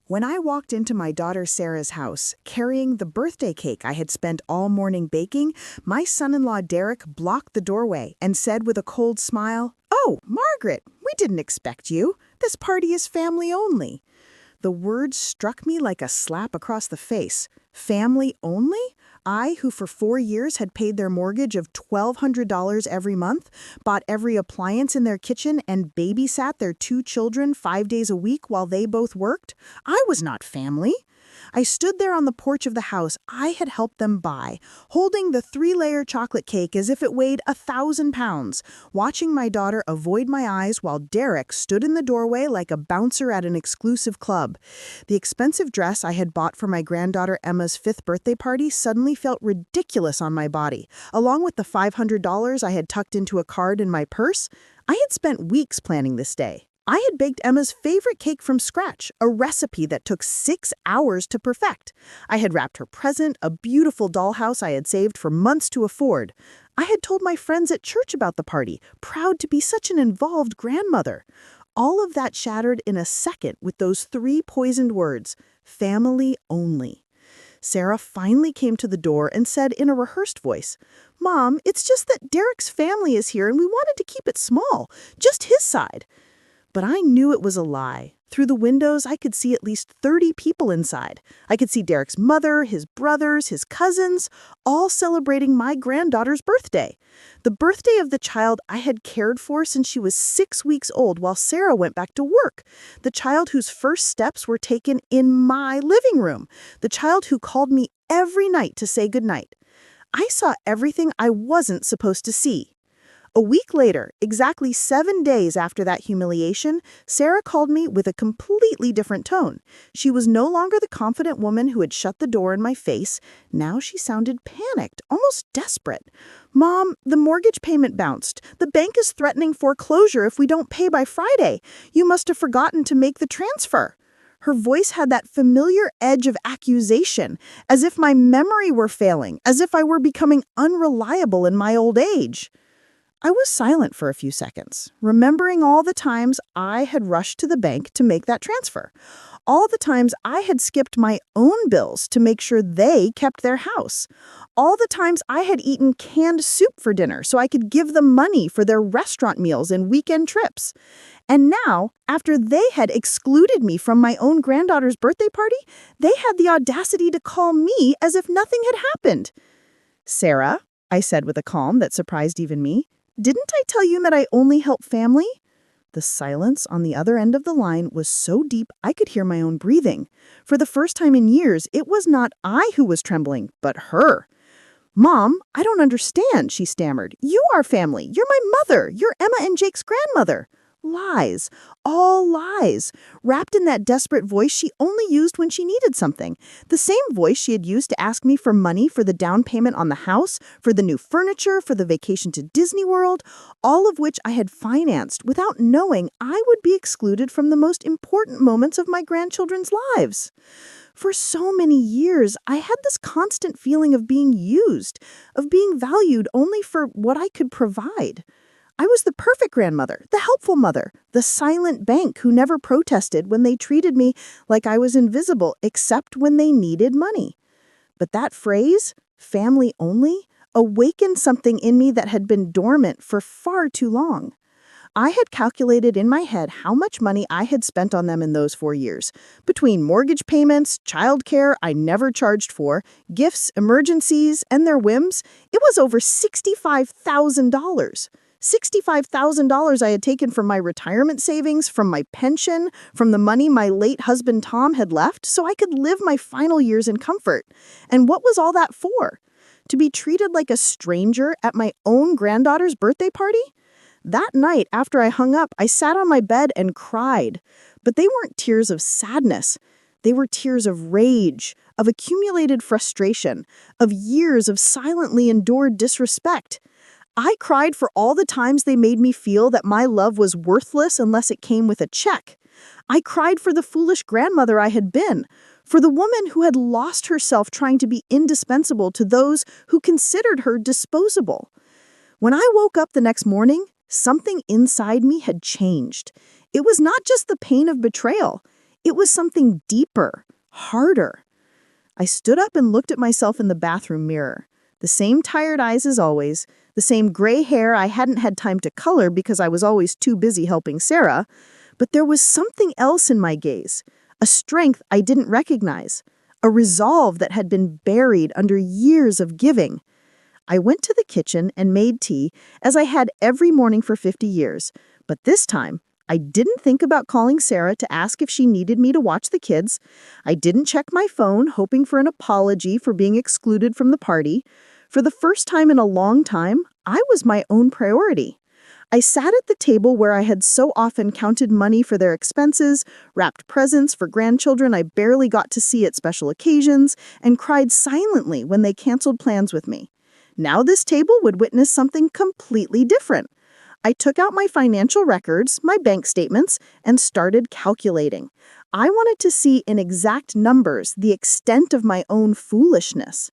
When I walked into my daughter Sarah's house, carrying the birthday cake I had spent all morning baking, my son-in-law Derek blocked the doorway and said with a cold smile, "Oh, Margaret, we didn't expect you. This party is family only." The words struck me like a slap across the face. Family only? I, who for 4 years had paid their mortgage of $1,200 every month, bought every appliance in their kitchen, and babysat their 2 children 5 days a week while they both worked? I was not family. I stood there on the porch of the house I had helped them buy, holding the 3-layer chocolate cake as if it weighed 1,000 pounds, watching my daughter avoid my eyes while Derek stood in the doorway like a bouncer at an exclusive club. The expensive dress I had bought for my granddaughter Emma's 5th birthday party suddenly felt ridiculous on my body, along with the $500 I had tucked into a card in my purse. I had spent weeks planning this day. I had baked Emma's favorite cake from scratch, a recipe that took 6 hours to perfect. I had wrapped her present, a beautiful dollhouse I had saved for months to afford. I had told my friends at church about the party, proud to be such an involved grandmother. All of that shattered in a second with those 3 poisoned words, family only. Sarah finally came to the door and said in a rehearsed voice, "Mom, it's just that Derek's family is here and we wanted to keep it small, just his side." But I knew it was a lie. Through the windows, I could see at least 30 people inside. I could see Derek's mother, his brothers, his cousins, all celebrating my granddaughter's birthday. The birthday of the child I had cared for since she was 6 weeks old while Sarah went back to work. The child whose first steps were taken in my living room. The child who called me every night to say goodnight. I saw everything I wasn't supposed to see. A week later, exactly 7 days after that humiliation, Sarah called me with a completely different tone. She was no longer the confident woman who had shut the door in my face. Now she sounded panicked, almost desperate. "Mom, the mortgage payment bounced. The bank is threatening foreclosure if we don't pay by Friday. You must have forgotten to make the transfer." Her voice had that familiar edge of accusation, as if my memory were failing, as if I were becoming unreliable in my old age. I was silent for a few seconds, remembering all the times I had rushed to the bank to make that transfer, all the times I had skipped my own bills to make sure they kept their house, all the times I had eaten canned soup for dinner so I could give them money for their restaurant meals and weekend trips. And now, after they had excluded me from my own granddaughter's birthday party, they had the audacity to call me as if nothing had happened. "Sarah," I said with a calm that surprised even me, "didn't I tell you that I only help family?" The silence on the other end of the line was so deep I could hear my own breathing. For the first time in years, it was not I who was trembling, but her. "Mom, I don't understand," she stammered. "You are family. You're my mother. You're Emma and Jake's grandmother." Lies. All lies. Wrapped in that desperate voice she only used when she needed something. The same voice she had used to ask me for money for the down payment on the house, for the new furniture, for the vacation to Disney World, all of which I had financed without knowing I would be excluded from the most important moments of my grandchildren's lives. For so many years, I had this constant feeling of being used, of being valued only for what I could provide. I was the perfect grandmother, the helpful mother, the silent bank who never protested when they treated me like I was invisible except when they needed money. But that phrase, family only, awakened something in me that had been dormant for far too long. I had calculated in my head how much money I had spent on them in those 4 years. Between mortgage payments, childcare I never charged for, gifts, emergencies, and their whims, it was over $65,000. $65,000 I had taken from my retirement savings, from my pension, from the money my late husband Tom had left, so I could live my final years in comfort. And what was all that for? To be treated like a stranger at my own granddaughter's birthday party? That night, after I hung up, I sat on my bed and cried. But they weren't tears of sadness. They were tears of rage, of accumulated frustration, of years of silently endured disrespect. I cried for all the times they made me feel that my love was worthless unless it came with a check. I cried for the foolish grandmother I had been, for the woman who had lost herself trying to be indispensable to those who considered her disposable. When I woke up the next morning, something inside me had changed. It was not just the pain of betrayal. It was something deeper, harder. I stood up and looked at myself in the bathroom mirror. The same tired eyes as always, the same gray hair I hadn't had time to color because I was always too busy helping Sarah, but there was something else in my gaze, a strength I didn't recognize, a resolve that had been buried under years of giving. I went to the kitchen and made tea, as I had every morning for 50 years, but this time, I didn't think about calling Sarah to ask if she needed me to watch the kids. I didn't check my phone, hoping for an apology for being excluded from the party. For the first time in a long time, I was my own priority. I sat at the table where I had so often counted money for their expenses, wrapped presents for grandchildren I barely got to see at special occasions, and cried silently when they canceled plans with me. Now this table would witness something completely different. I took out my financial records, my bank statements, and started calculating. I wanted to see in exact numbers the extent of my own foolishness.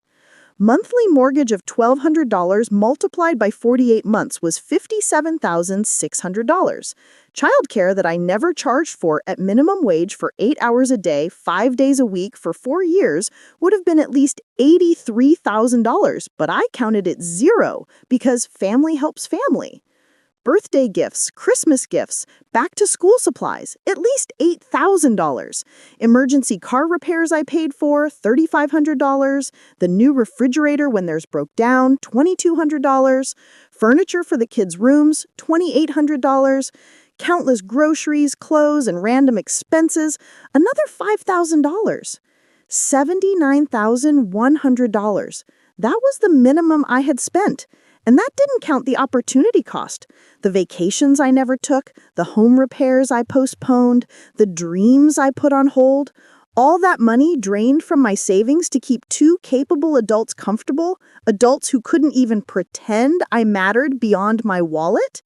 Monthly mortgage of $1,200 multiplied by 48 months was $57,600. Childcare that I never charged for at minimum wage for 8 hours a day, 5 days a week for 4 years would have been at least $83,000, but I counted it zero because family helps family. Birthday gifts, Christmas gifts, back-to-school supplies, at least $8,000. Emergency car repairs I paid for, $3,500. The new refrigerator when theirs broke down, $2,200. Furniture for the kids' rooms, $2,800. Countless groceries, clothes, and random expenses, another $5,000. $79,100. That was the minimum I had spent. And that didn't count the opportunity cost, the vacations I never took, the home repairs I postponed, the dreams I put on hold. All that money drained from my savings to keep two capable adults comfortable, adults who couldn't even pretend I mattered beyond my wallet.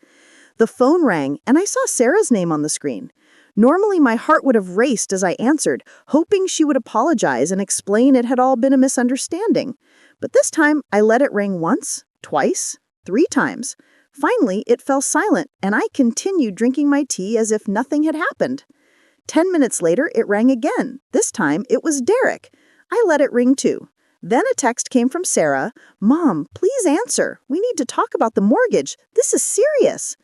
The phone rang, and I saw Sarah's name on the screen. Normally, my heart would have raced as I answered, hoping she would apologize and explain it had all been a misunderstanding. But this time, I let it ring once, twice, 3 times. Finally, it fell silent, and I continued drinking my tea as if nothing had happened. 10 minutes later, it rang again. This time, it was Derek. I let it ring too. Then a text came from Sarah. "Mom, please answer. We need to talk about the mortgage. This is serious."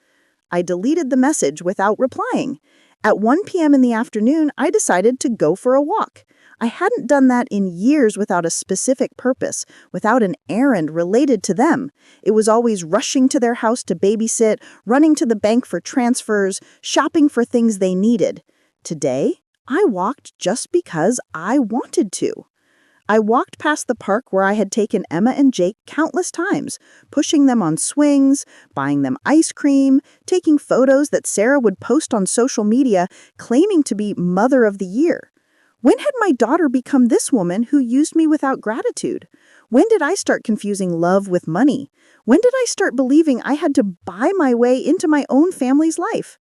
I deleted the message without replying. At 1 p.m. in the afternoon, I decided to go for a walk. I hadn't done that in years without a specific purpose, without an errand related to them. It was always rushing to their house to babysit, running to the bank for transfers, shopping for things they needed. Today, I walked just because I wanted to. I walked past the park where I had taken Emma and Jake countless times, pushing them on swings, buying them ice cream, taking photos that Sarah would post on social media, claiming to be Mother of the Year. When had my daughter become this woman who used me without gratitude? When did I start confusing love with money? When did I start believing I had to buy my way into my own family's life?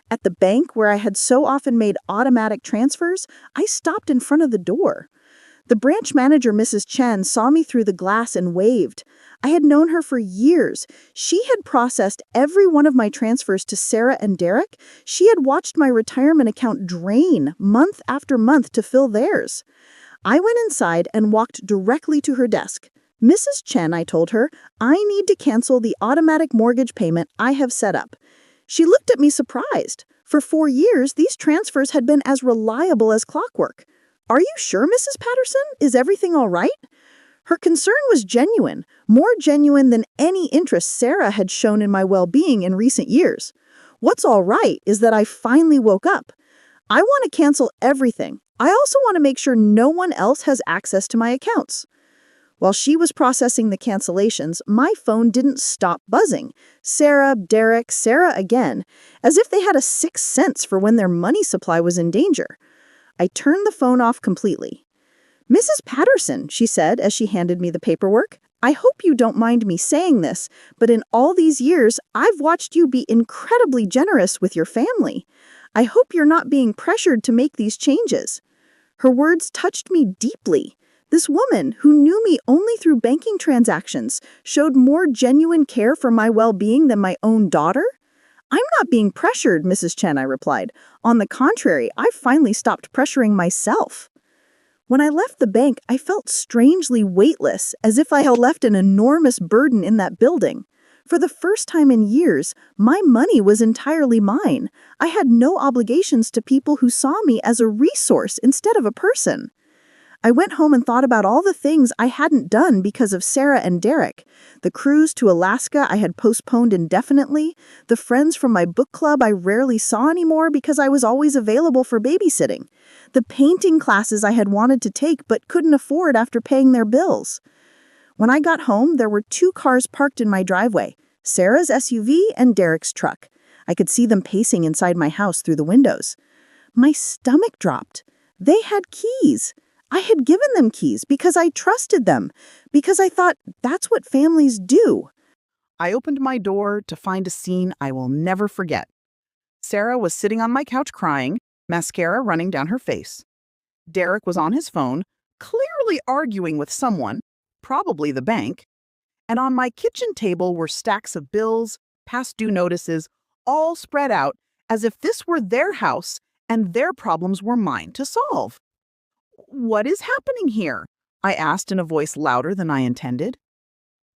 At the bank where I had so often made automatic transfers, I stopped in front of the door. The branch manager, Mrs. Chen, saw me through the glass and waved. I had known her for years. She had processed every one of my transfers to Sarah and Derek. She had watched my retirement account drain month after month to fill theirs. I went inside and walked directly to her desk. "Mrs. Chen," I told her, "I need to cancel the automatic mortgage payment I have set up." She looked at me surprised. For 4 years, these transfers had been as reliable as clockwork. "Are you sure, Mrs. Patterson? Is everything all right?" Her concern was genuine, more genuine than any interest Sarah had shown in my well-being in recent years. What's all right is that I finally woke up. I want to cancel everything. I also want to make sure no one else has access to my accounts. While she was processing the cancellations, my phone didn't stop buzzing. Sarah, Derek, Sarah again, as if they had a sixth sense for when their money supply was in danger. I turned the phone off completely. "Mrs. Patterson," she said as she handed me the paperwork, "I hope you don't mind me saying this, but in all these years, I've watched you be incredibly generous with your family. I hope you're not being pressured to make these changes." Her words touched me deeply. This woman, who knew me only through banking transactions, showed more genuine care for my well-being than my own daughter. I'm not being pressured, Mrs. Chen, I replied. On the contrary, I've finally stopped pressuring myself. When I left the bank, I felt strangely weightless, as if I had left an enormous burden in that building. For the first time in years, my money was entirely mine. I had no obligations to people who saw me as a resource instead of a person. I went home and thought about all the things I hadn't done because of Sarah and Derek. The cruise to Alaska I had postponed indefinitely, the friends from my book club I rarely saw anymore because I was always available for babysitting, the painting classes I had wanted to take but couldn't afford after paying their bills. When I got home, there were 2 cars parked in my driveway, Sarah's SUV and Derek's truck. I could see them pacing inside my house through the windows. My stomach dropped. They had keys. I had given them keys because I trusted them, because I thought that's what families do. I opened my door to find a scene I will never forget. Sarah was sitting on my couch crying, mascara running down her face. Derek was on his phone, clearly arguing with someone, probably the bank, and on my kitchen table were stacks of bills, past due notices, all spread out as if this were their house and their problems were mine to solve. "What is happening here?" I asked in a voice louder than I intended.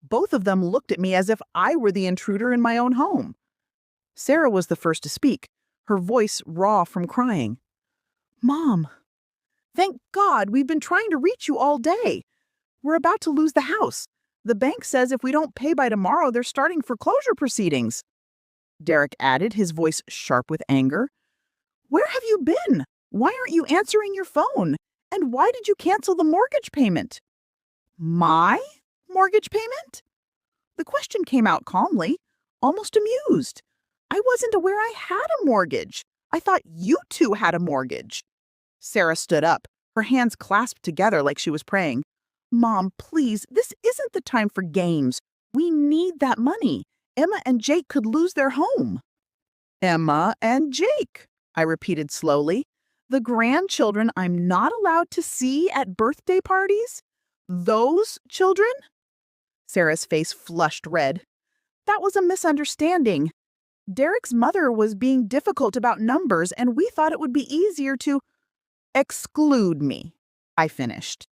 Both of them looked at me as if I were the intruder in my own home. Sarah was the first to speak, her voice raw from crying. "Mom, thank God we've been trying to reach you all day. We're about to lose the house. The bank says if we don't pay by tomorrow, they're starting foreclosure proceedings." Derek added, his voice sharp with anger. "Where have you been? Why aren't you answering your phone? And why did you cancel the mortgage payment?" "My mortgage payment?" The question came out calmly, almost amused. "I wasn't aware I had a mortgage. I thought you two had a mortgage." Sarah stood up, her hands clasped together like she was praying. "Mom, please, this isn't the time for games. We need that money. Emma and Jake could lose their home." "Emma and Jake," I repeated slowly. "The grandchildren I'm not allowed to see at birthday parties? Those children?" Sarah's face flushed red. "That was a misunderstanding. Derek's mother was being difficult about numbers, and we thought it would be easier to exclude me," I finished,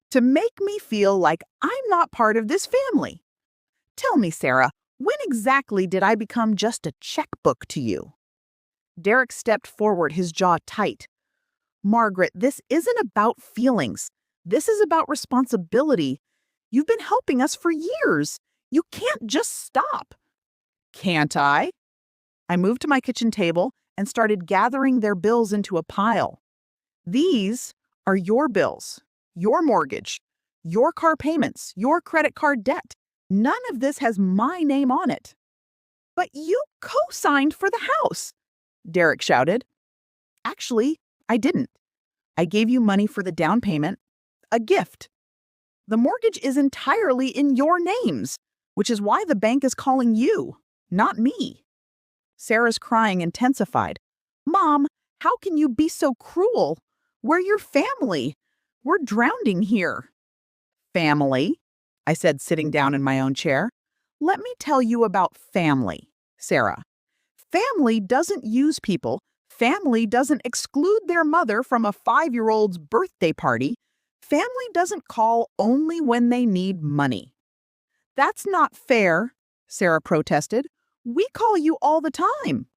"to make me feel like I'm not part of this family. Tell me, Sarah, when exactly did I become just a checkbook to you?" Derek stepped forward, his jaw tight. "Margaret, this isn't about feelings. This is about responsibility. You've been helping us for years. You can't just stop." "Can't I?" I moved to my kitchen table and started gathering their bills into a pile. "These are your bills, your mortgage, your car payments, your credit card debt. None of this has my name on it." "But you co-signed for the house," Derek shouted. "Actually, I didn't. I gave you money for the down payment, a gift. The mortgage is entirely in your names, which is why the bank is calling you, not me." Sarah's crying intensified. "Mom, how can you be so cruel? We're your family. We're drowning here." "Family?" I said, sitting down in my own chair. "Let me tell you about family, Sarah. Family doesn't use people. Family doesn't exclude their mother from a 5-year-old's birthday party. Family doesn't call only when they need money." "That's not fair," Sarah protested. "We call you all the time.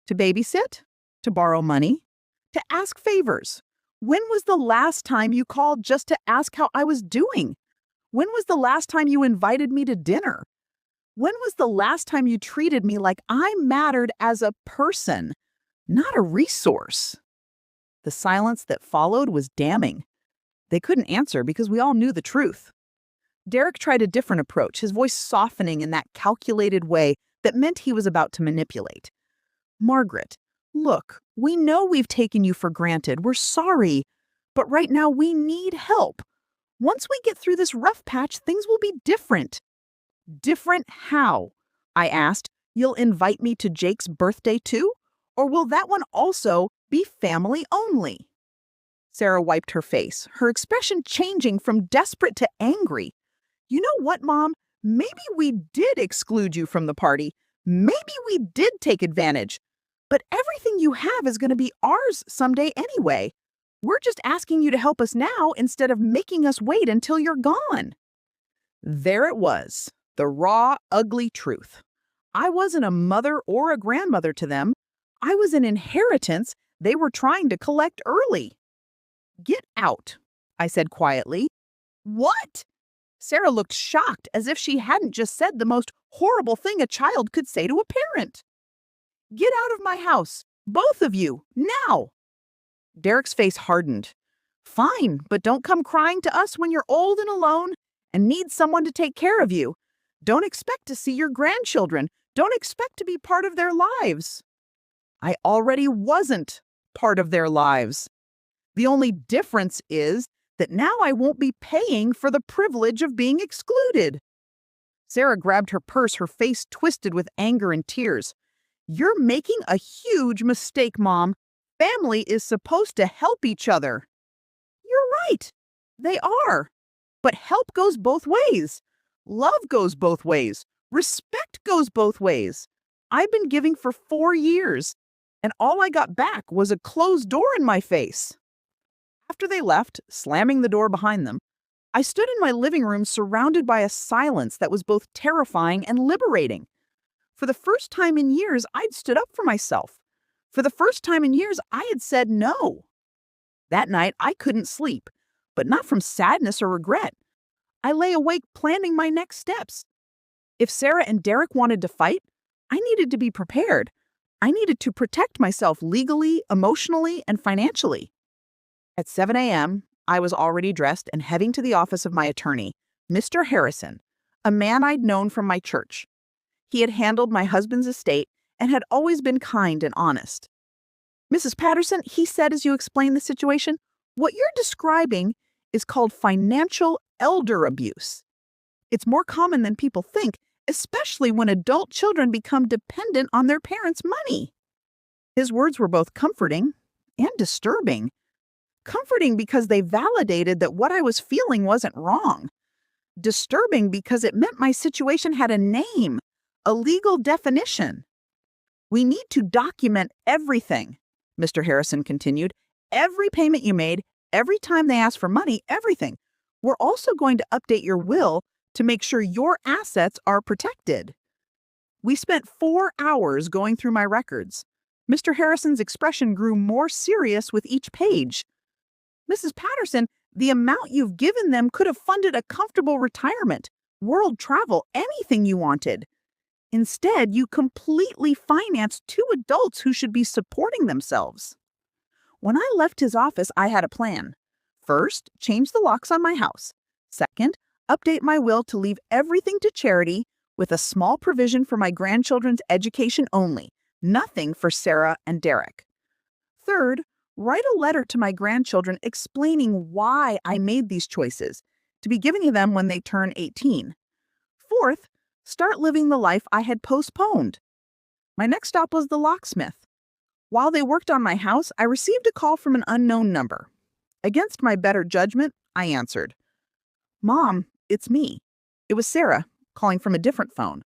To babysit, to borrow money, to ask favors. When was the last time you called just to ask how I was doing? When was the last time you invited me to dinner? When was the last time you treated me like I mattered as a person, not a resource?" The silence that followed was damning. They couldn't answer because we all knew the truth. Derek tried a different approach, his voice softening in that calculated way that meant he was about to manipulate. "Margaret, look, we know we've taken you for granted. We're sorry. But right now we need help. Once we get through this rough patch, things will be different." "Different how?" I asked. "You'll invite me to Jake's birthday too? Or will that one also be family only?" Sarah wiped her face, her expression changing from desperate to angry. "You know what, Mom? Maybe we did exclude you from the party. Maybe we did take advantage, but everything you have is going to be ours someday anyway. We're just asking you to help us now instead of making us wait until you're gone." There it was, the raw, ugly truth. I wasn't a mother or a grandmother to them. I was an inheritance they were trying to collect early. "Get out," I said quietly. "What?" Sarah looked shocked, as if she hadn't just said the most horrible thing a child could say to a parent. "Get out of my house, both of you, now." Derek's face hardened. "Fine, but don't come crying to us when you're old and alone and need someone to take care of you. Don't expect to see your grandchildren. Don't expect to be part of their lives." I already wasn't part of their lives. The only difference is that now I won't be paying for the privilege of being excluded. Sarah grabbed her purse, her face twisted with anger and tears. "You're making a huge mistake, Mom. Family is supposed to help each other." "You're right. They are. But help goes both ways. Love goes both ways. Respect goes both ways. I've been giving for 4 years, and all I got back was a closed door in my face." After they left, slamming the door behind them, I stood in my living room surrounded by a silence that was both terrifying and liberating. For the first time in years, I'd stood up for myself. For the first time in years, I had said no. That night, I couldn't sleep, but not from sadness or regret. I lay awake planning my next steps. If Sarah and Derek wanted to fight, I needed to be prepared. I needed to protect myself legally, emotionally, and financially. At 7 a.m., I was already dressed and heading to the office of my attorney, Mr. Harrison, a man I'd known from my church. He had handled my husband's estate and had always been kind and honest. "Mrs. Patterson," he said as you explained the situation, "what you're describing is called financial elder abuse. It's more common than people think, especially when adult children become dependent on their parents' money." His words were both comforting and disturbing. Comforting because they validated that what I was feeling wasn't wrong. Disturbing because it meant my situation had a name, a legal definition. "We need to document everything," Mr. Harrison continued. "Every payment you made, every time they asked for money, everything. We're also going to update your will to make sure your assets are protected." We spent 4 hours going through my records. Mr. Harrison's expression grew more serious with each page. "Mrs. Patterson, the amount you've given them could have funded a comfortable retirement, world travel, anything you wanted. Instead, you completely financed 2 adults who should be supporting themselves." When I left his office, I had a plan. First, change the locks on my house. Second, update my will to leave everything to charity with a small provision for my grandchildren's education only, nothing for Sarah and Derek. Third, write a letter to my grandchildren explaining why I made these choices, to be given to them when they turn 18. Fourth, start living the life I had postponed. My next stop was the locksmith. While they worked on my house, I received a call from an unknown number. Against my better judgment, I answered. "Mom, it's me." It was Sarah, calling from a different phone.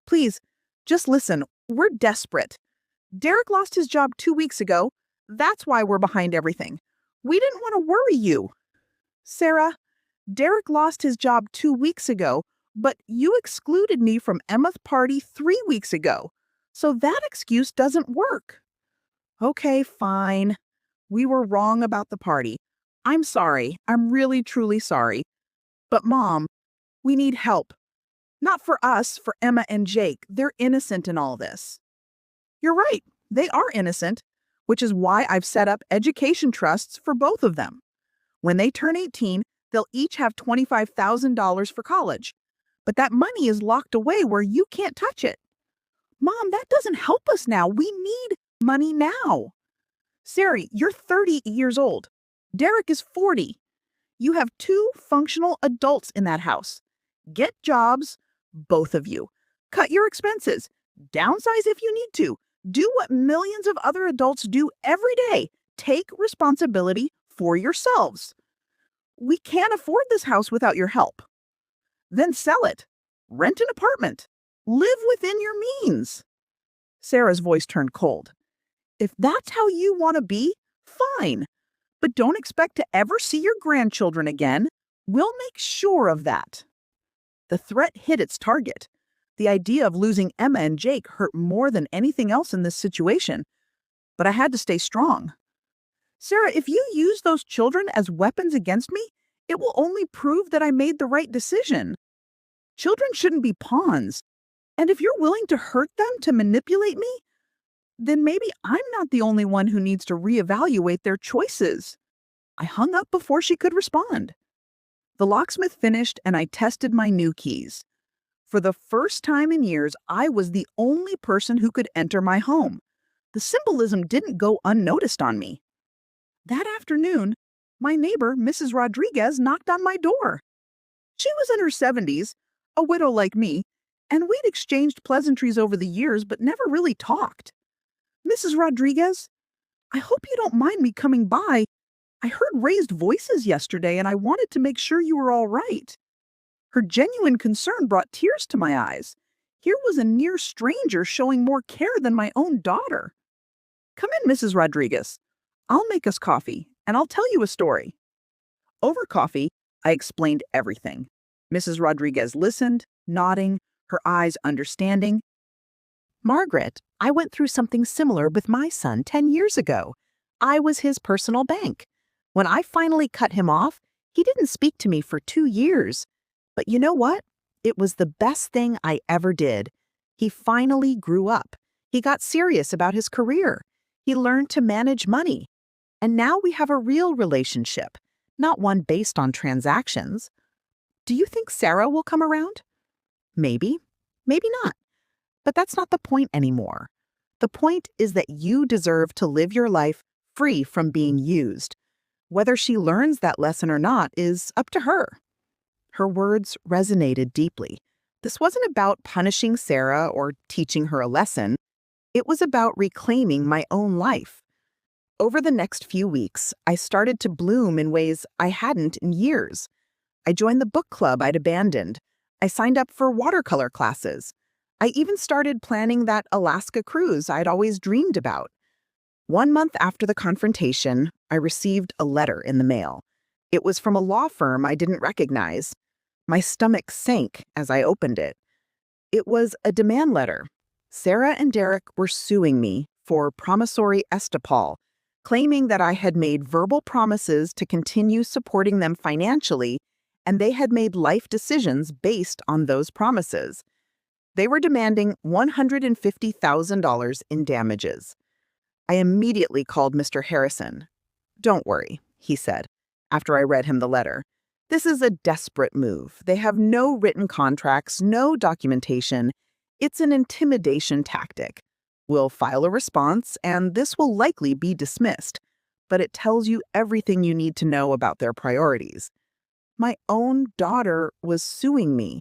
"Please, just listen. We're desperate. Derek lost his job 2 weeks ago. That's why we're behind everything. We didn't want to worry you." "Sarah, Derek lost his job 2 weeks ago, but you excluded me from Emma's party 3 weeks ago. So that excuse doesn't work." "Okay, fine. We were wrong about the party. I'm sorry. I'm really, truly sorry. But Mom, we need help. Not for us, for Emma and Jake. They're innocent in all this." "You're right. They are innocent, which is why I've set up education trusts for both of them. When they turn 18, they'll each have $25,000 for college. But that money is locked away where you can't touch it." "Mom, that doesn't help us now. We need money now." "Sari, you're 30 years old. Derek is 40. You have 2 functional adults in that house. Get jobs, both of you. Cut your expenses. Downsize if you need to. Do what millions of other adults do every day. Take responsibility for yourselves. We can't afford this house without your help. Then sell it. Rent an apartment. Live within your means. Sarah's voice turned cold. If that's how you want to be, fine. But don't expect to ever see your grandchildren again. We'll make sure of that. The threat hit its target. The idea of losing Emma and Jake hurt more than anything else in this situation. But I had to stay strong. Sarah, if you use those children as weapons against me, it will only prove that I made the right decision. Children shouldn't be pawns. And if you're willing to hurt them to manipulate me, then maybe I'm not the only one who needs to reevaluate their choices. I hung up before she could respond. The locksmith finished and I tested my new keys. For the first time in years, I was the only person who could enter my home. The symbolism didn't go unnoticed on me. That afternoon, my neighbor, Mrs. Rodriguez, knocked on my door. She was in her 70s, a widow like me, and we'd exchanged pleasantries over the years but never really talked. Mrs. Rodriguez, I hope you don't mind me coming by. I heard raised voices yesterday and I wanted to make sure you were all right. Her genuine concern brought tears to my eyes. Here was a near stranger showing more care than my own daughter. Come in, Mrs. Rodriguez. I'll make us coffee, and I'll tell you a story. Over coffee, I explained everything. Mrs. Rodriguez listened, nodding, her eyes understanding. Margaret, I went through something similar with my son 10 years ago. I was his personal bank. When I finally cut him off, he didn't speak to me for 2 years. But you know what? It was the best thing I ever did. He finally grew up. He got serious about his career. He learned to manage money. And now we have a real relationship, not one based on transactions. Do you think Sarah will come around? Maybe, maybe not. But that's not the point anymore. The point is that you deserve to live your life free from being used. Whether she learns that lesson or not is up to her. Her words resonated deeply. This wasn't about punishing Sarah or teaching her a lesson. It was about reclaiming my own life. Over the next few weeks, I started to bloom in ways I hadn't in years. I joined the book club I'd abandoned. I signed up for watercolor classes. I even started planning that Alaska cruise I'd always dreamed about. 1 month after the confrontation, I received a letter in the mail. It was from a law firm I didn't recognize. My stomach sank as I opened it. It was a demand letter. Sarah and Derek were suing me for promissory estoppel, claiming that I had made verbal promises to continue supporting them financially, and they had made life decisions based on those promises. They were demanding $150,000 in damages. I immediately called Mr. Harrison. "Don't worry," he said, after I read him the letter. "This is a desperate move. They have no written contracts, no documentation. It's an intimidation tactic. We'll file a response, and this will likely be dismissed, but it tells you everything you need to know about their priorities." My own daughter was suing me.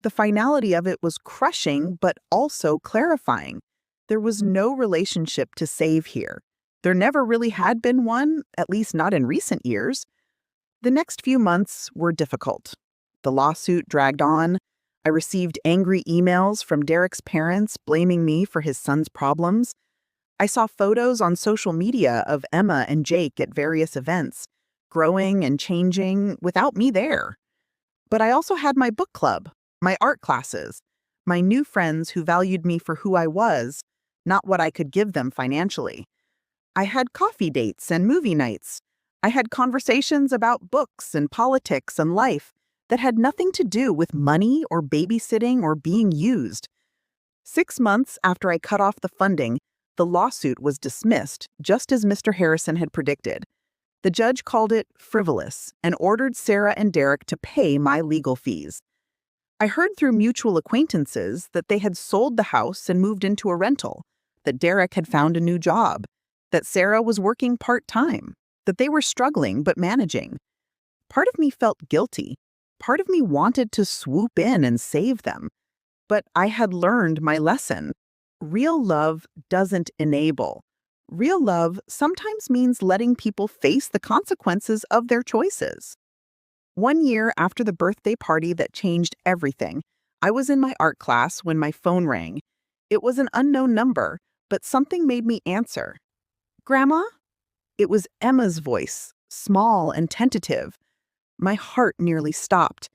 The finality of it was crushing, but also clarifying. There was no relationship to save here. There never really had been one, at least not in recent years. The next few months were difficult. The lawsuit dragged on. I received angry emails from Derek's parents blaming me for his son's problems. I saw photos on social media of Emma and Jake at various events, growing and changing without me there. But I also had my book club, my art classes, my new friends who valued me for who I was, not what I could give them financially. I had coffee dates and movie nights. I had conversations about books and politics and life that had nothing to do with money or babysitting or being used. 6 months after I cut off the funding, the lawsuit was dismissed, just as Mr. Harrison had predicted. The judge called it frivolous and ordered Sarah and Derek to pay my legal fees. I heard through mutual acquaintances that they had sold the house and moved into a rental, that Derek had found a new job, that Sarah was working part-time, that they were struggling but managing. Part of me felt guilty. Part of me wanted to swoop in and save them. But I had learned my lesson. Real love doesn't enable. Real love sometimes means letting people face the consequences of their choices. 1 year after the birthday party that changed everything, I was in my art class when my phone rang. It was an unknown number, but something made me answer. Grandma? It was Emma's voice, small and tentative. My heart nearly stopped.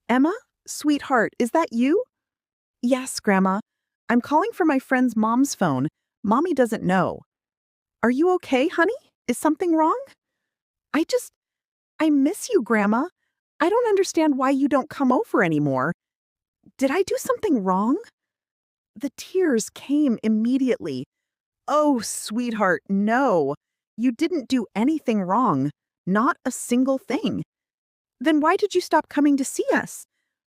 Emma? Sweetheart, is that you? Yes, Grandma. I'm calling for my friend's mom's phone. Mommy doesn't know. Are you okay, honey? Is something wrong? I miss you, Grandma. I don't understand why you don't come over anymore. Did I do something wrong? The tears came immediately. Oh, sweetheart, no. You didn't do anything wrong. Not a single thing. Then why did you stop coming to see us?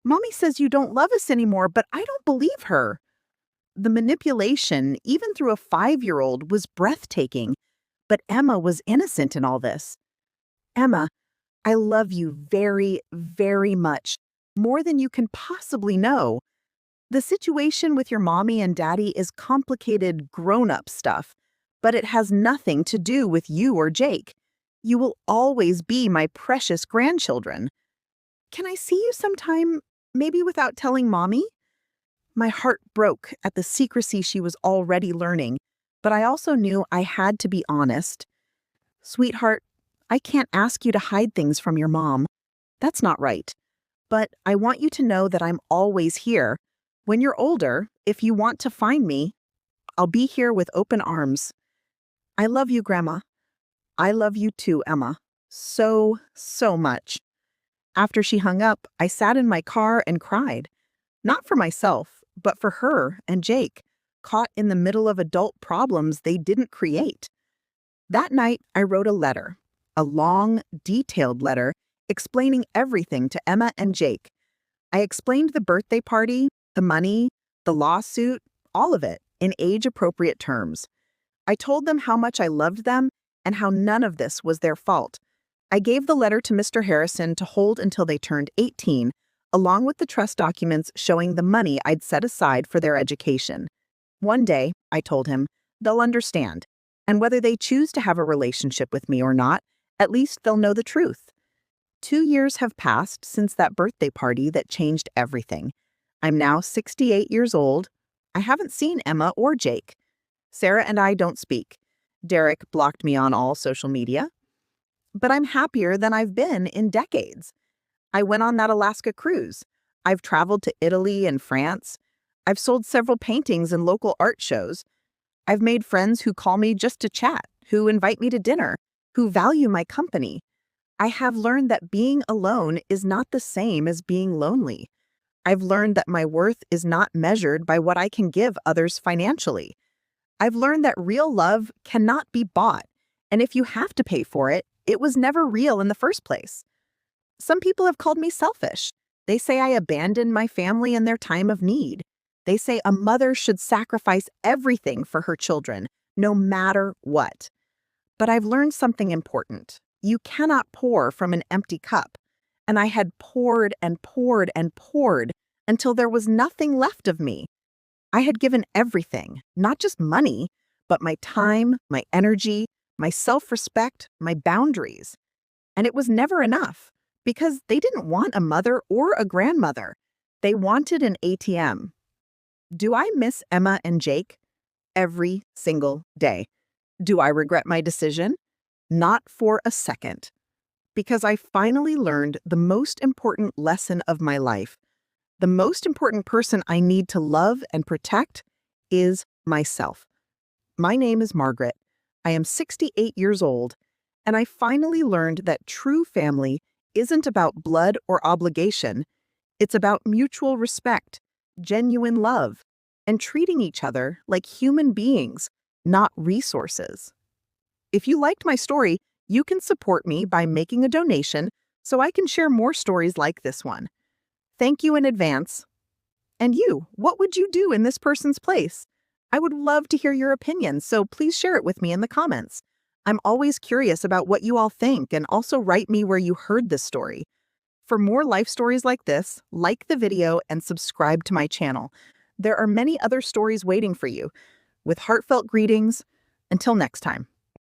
Mommy says you don't love us anymore, but I don't believe her. The manipulation, even through a 5-year-old, was breathtaking. But Emma was innocent in all this. Emma, I love you very, very much, more than you can possibly know. The situation with your mommy and daddy is complicated, grown-up stuff, but it has nothing to do with you or Jake. You will always be my precious grandchildren. Can I see you sometime, maybe without telling Mommy? My heart broke at the secrecy she was already learning, but I also knew I had to be honest. Sweetheart, I can't ask you to hide things from your mom. That's not right. But I want you to know that I'm always here. When you're older, if you want to find me, I'll be here with open arms. I love you, Grandma. I love you too, Emma. So, so much. After she hung up, I sat in my car and cried. Not for myself, but for her and Jake, caught in the middle of adult problems they didn't create. That night, I wrote a letter, a long, detailed letter explaining everything to Emma and Jake. I explained the birthday party, the money, the lawsuit, all of it in age-appropriate terms. I told them how much I loved them and how none of this was their fault. I gave the letter to Mr. Harrison to hold until they turned 18, along with the trust documents showing the money I'd set aside for their education. One day, I told him, they'll understand, and whether they choose to have a relationship with me or not, at least they'll know the truth. 2 years have passed since that birthday party that changed everything. I'm now 68 years old. I haven't seen Emma or Jake. Sarah and I don't speak. Derek blocked me on all social media. But I'm happier than I've been in decades. I went on that Alaska cruise. I've traveled to Italy and France. I've sold several paintings in local art shows. I've made friends who call me just to chat, who invite me to dinner, who value my company. I have learned that being alone is not the same as being lonely. I've learned that my worth is not measured by what I can give others financially. I've learned that real love cannot be bought, and if you have to pay for it, it was never real in the first place. Some people have called me selfish. They say I abandoned my family in their time of need. They say a mother should sacrifice everything for her children, no matter what. But I've learned something important. You cannot pour from an empty cup. And I had poured and poured and poured until there was nothing left of me. I had given everything, not just money, but my time, my energy, my self-respect, my boundaries. And it was never enough, because they didn't want a mother or a grandmother. They wanted an ATM. Do I miss Emma and Jake? Every single day. Do I regret my decision? Not for a second. Because I finally learned the most important lesson of my life. The most important person I need to love and protect is myself. My name is Margaret. I am 68 years old, and I finally learned that true family isn't about blood or obligation. It's about mutual respect, genuine love, and treating each other like human beings, not resources. If you liked my story, you can support me by making a donation so I can share more stories like this one. Thank you in advance. And you, what would you do in this person's place? I would love to hear your opinions, so please share it with me in the comments. I'm always curious about what you all think, and also write me where you heard this story. For more life stories like this, like the video and subscribe to my channel. There are many other stories waiting for you. With heartfelt greetings, until next time.